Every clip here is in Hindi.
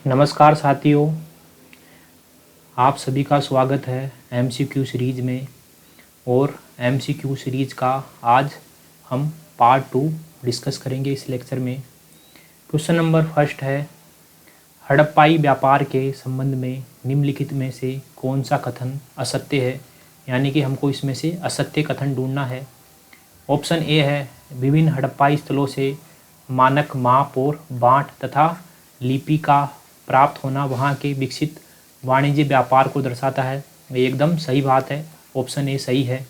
नमस्कार साथियों, आप सभी का स्वागत है एमसीक्यू सीरीज़ में। और एमसीक्यू सीरीज़ का आज हम पार्ट 2 डिस्कस करेंगे इस लेक्चर में। क्वेश्चन नंबर फर्स्ट है, हड़प्पाई व्यापार के संबंध में निम्नलिखित में से कौन सा कथन असत्य है, यानी कि हमको इसमें से असत्य कथन ढूंढना है। ऑप्शन ए है, विभिन्न हड़प्पाई स्थलों से मानक माप और बाँट तथा लिपि का प्राप्त होना वहाँ के विकसित वाणिज्य व्यापार को दर्शाता है। ये एकदम सही बात है, ऑप्शन ए सही है।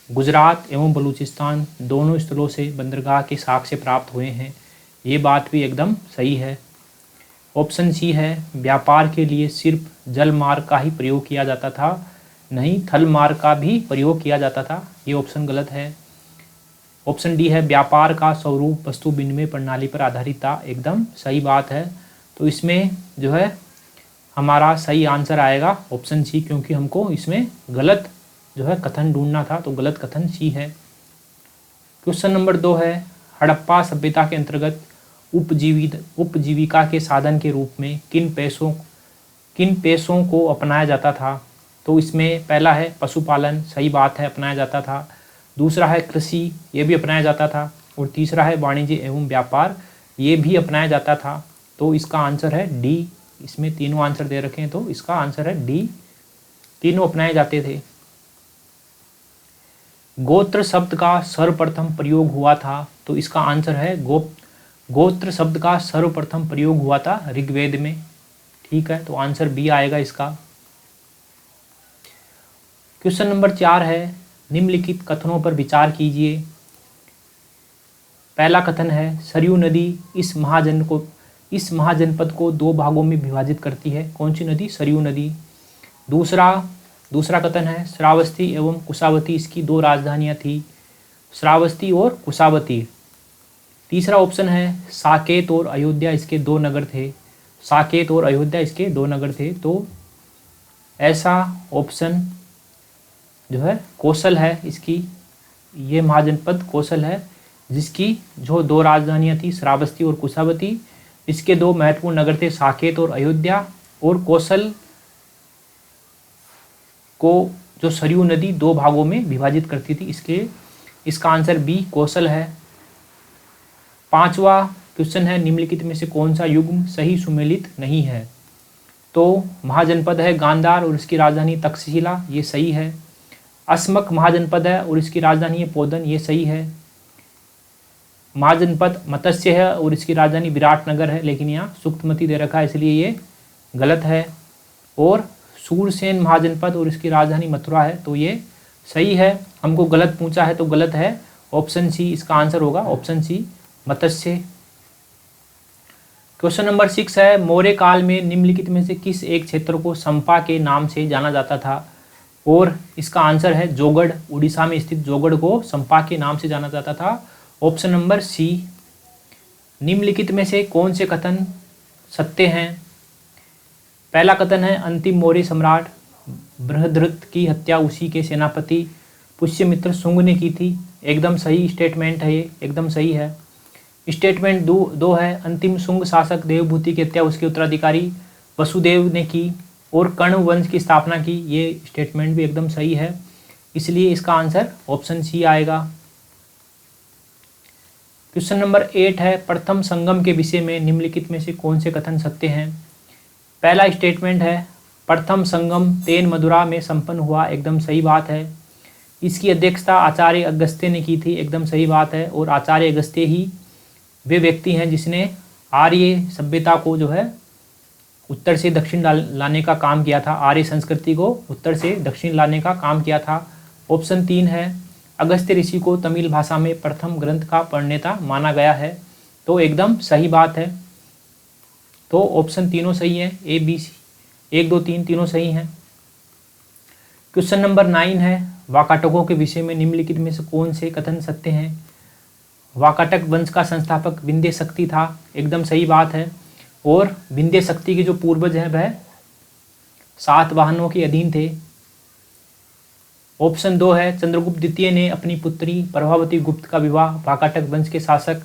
गुजरात एवं बलूचिस्तान दोनों स्थलों से बंदरगाह के साक्ष्य प्राप्त हुए हैं, ये बात भी एकदम सही है। ऑप्शन सी है, व्यापार के लिए सिर्फ जल मार्ग का ही प्रयोग किया जाता था, नहीं थल मार्ग का भी प्रयोग किया जाता था, ये ऑप्शन गलत है। ऑप्शन डी है, व्यापार का स्वरूप वस्तु विनिमय प्रणाली पर आधारित था, एकदम सही बात है। तो इसमें जो है हमारा सही आंसर आएगा ऑप्शन सी, क्योंकि हमको इसमें गलत जो है कथन ढूंढना था, तो गलत कथन सी है। क्वेश्चन नंबर 2 है, हड़प्पा सभ्यता के अंतर्गत उपजीविका के साधन के रूप में किन पेशों को अपनाया जाता था। तो इसमें पहला है पशुपालन, सही बात है, अपनाया जाता था। दूसरा है कृषि, ये भी अपनाया जाता था। और तीसरा है वाणिज्य एवं व्यापार, ये भी अपनाया जाता था। तो इसका आंसर है डी। इसमें तीनों आंसर दे रखे हैं, तो इसका आंसर है डी, तीनों अपनाए जाते थे। गोत्र शब्द का सर्वप्रथम प्रयोग हुआ था, तो इसका आंसर है गोत्र शब्द का सर्वप्रथम प्रयोग हुआ था ऋग्वेद में। ठीक है, तो आंसर बी आएगा इसका। क्वेश्चन नंबर 4 है, निम्नलिखित कथनों पर विचार कीजिए। पहला कथन है, सरयू नदी इस महाजनपद को 2 भागों में विभाजित करती है। कौन सी नदी? सरयू नदी। दूसरा कथन है, श्रावस्ती एवं कुशावती इसकी 2 राजधानियां थी, श्रावस्ती और कुशावती। तीसरा ऑप्शन है, साकेत और अयोध्या इसके 2 नगर थे, साकेत और अयोध्या इसके 2 नगर थे। तो ऐसा ऑप्शन जो है कौशल है, इसकी ये महाजनपद कौशल है, जिसकी जो 2 राजधानियां थी श्रावस्ती और कुशावती, इसके 2 महत्वपूर्ण नगर थे साकेत और अयोध्या। और कौशल को जो सरयू नदी 2 भागों में विभाजित करती थी, इसका आंसर बी कौशल है। 5वां क्वेश्चन है, निम्नलिखित में से कौन सा युग्म सही सुमेलित नहीं है। तो महाजनपद है गांधार और इसकी राजधानी तक्षशिला, ये सही है। अस्मक महाजनपद है और इसकी राजधानी है पोदन, ये सही है। महाजनपद मत्स्य है और इसकी राजधानी विराटनगर है, लेकिन यहाँ सुक्तमती दे रखा है, इसलिए ये गलत है। और सूरसेन महाजनपद और इसकी राजधानी मथुरा है, तो ये सही है। हमको गलत पूछा है तो गलत है, ऑप्शन सी इसका आंसर होगा, ऑप्शन सी मत्स्य। क्वेश्चन नंबर 6 है, मौर्य काल में निम्नलिखित में से किस एक क्षेत्र को संपा के नाम से जाना जाता था। और इसका आंसर है जोगढ़, उड़ीसा में स्थित जोगढ़ को संपा के नाम से जाना जाता था, ऑप्शन नंबर सी। निम्नलिखित में से कौन से कथन सत्य हैं। पहला कथन है, अंतिम मौर्य सम्राट बृहद्रथ की हत्या उसी के सेनापति पुष्यमित्र शुंग ने की थी, एकदम सही स्टेटमेंट है, ये एकदम सही है। स्टेटमेंट 2 है, अंतिम शुंग शासक देवभूति की हत्या उसके उत्तराधिकारी वसुदेव ने की और कर्ण वंश की स्थापना की, ये स्टेटमेंट भी एकदम सही है, इसलिए इसका आंसर ऑप्शन सी आएगा। क्वेश्चन नंबर 8 है, प्रथम संगम के विषय में निम्नलिखित में से कौन से कथन सत्य हैं। पहला स्टेटमेंट है, प्रथम संगम तेन मदुरा में संपन्न हुआ, एकदम सही बात है। इसकी अध्यक्षता आचार्य अगस्त्य ने की थी, एकदम सही बात है। और आचार्य अगस्त्य ही वे व्यक्ति हैं जिसने आर्य सभ्यता को जो है उत्तर से दक्षिण लाने का काम किया था, आर्य संस्कृति को उत्तर से दक्षिण लाने का काम किया था। ऑप्शन 3 है, अगस्त्य ऋषि को तमिल भाषा में प्रथम ग्रंथ का प्रणेता माना गया है, तो एकदम सही बात है। तो ऑप्शन तीनों सही है, ए बी सी 1 2 3 तीनों सही हैं। क्वेश्चन नंबर 9 है, वाकाटकों के विषय में निम्नलिखित में से कौन से कथन सत्य हैं। वाकाटक वंश का संस्थापक विंध्य शक्ति था, एकदम सही बात है। और विंध्य शक्ति के जो पूर्वज हैं वह सातवाहनों के अधीन थे। ऑप्शन 2 है, चंद्रगुप्त द्वितीय ने अपनी पुत्री प्रभावती गुप्त का विवाह वाकाटक वंश के शासक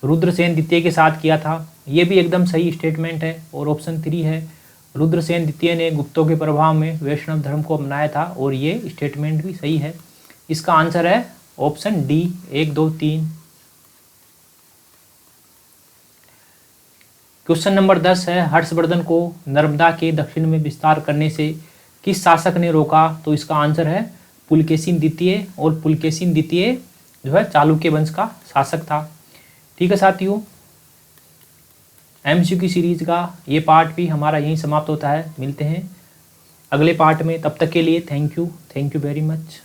रुद्रसेन द्वितीय के साथ किया था। ये भी एकदम सही स्टेटमेंट है। और ऑप्शन 3 है, रुद्रसेन द्वितीय ने गुप्तों के प्रभाव में वैष्णव धर्म को अपनाया था, और ये स्टेटमेंट भी सही है। इसका आंसर है ऑप्शन डी, 1, 2, 3। क्वेश्चन नंबर 10 है, हर्षवर्धन को नर्मदा के दक्षिण में विस्तार करने से किस शासक ने रोका? तो इसका आंसर है पुलकेशिन द्वितीय। और पुलकेशिन द्वितीय जो है चालुक्य वंश का शासक था। ठीक है साथियों, एमसीक्यू सीरीज का ये पार्ट भी हमारा यहीं समाप्त होता है। मिलते हैं अगले पार्ट में, तब तक के लिए थैंक यू वेरी मच।